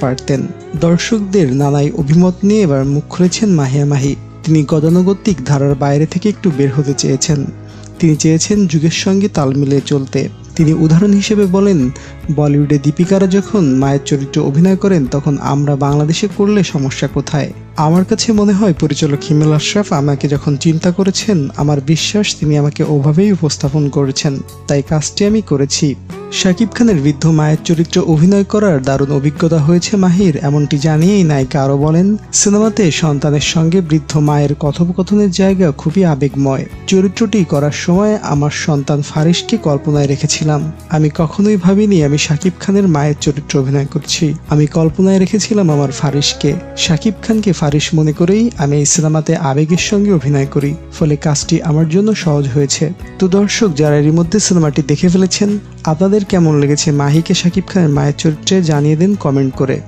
পারতেন। দর্শকদের নানাই অভিমত নিয়ে এবার মুখ খুলেছেন মাহিয়া মাহি। তিনি গতানুগতিক ধারার বাইরে থেকে একটু বের হতে চেয়েছেন। তিনি চেয়েছেন যুগের সঙ্গে তাল মিলিয়ে চলতে। তিনি উদাহরণ হিসেবে বলেন, বলিউডে দীপিকারা যখন মায়ের চরিত্রে অভিনয় করেন তখন আমরা বাংলাদেশে করলে সমস্যা কোথায়? আমার কাছে মনে হয় পরিচালক হিমেল আশরাফ আমাকে যখন চিন্তা করেছেন, আমার বিশ্বাস তিনি আমাকে ওভাবেই উপস্থাপন করেছেন, তাই কাজটি আমি করেছি। শাকিব খানের বৃদ্ধ মায়ের চরিত্রে অভিনয় করার দারুণ অভিজ্ঞতা হয়েছে মাহির, এমনটি জানিয়েই নায়িকা আরও বলেন, সিনেমাতে সন্তানের সঙ্গে বৃদ্ধ মায়ের কথোপকথনের জায়গা খুবই আবেগময়। চরিত্রটি করার সময় আমার সন্তান ফারিসকে কল্পনায় রেখেছিলাম। আমি কখনোই ভাবিনি আমি শাকিব খানের মায়ের চরিত্রে অভিনয় করছি। আমি কল্পনায় রেখেছিলাম আমার ফারিসকে। শাকিব খানকে ফারিস মনে করেই আমি এই সিনেমাতে আবেগের সঙ্গে অভিনয় করি, ফলে কাজটি আমার জন্য সহজ হয়েছে। তো দর্শক, যারা এরই মধ্যে সিনেমাটি দেখে ফেলেছেন, আপনাদের কেমন লেগেছে মাহিকে শাকিব খানের মায়ের চরিত্রে জানিয়ে দিন কমেন্ট করে।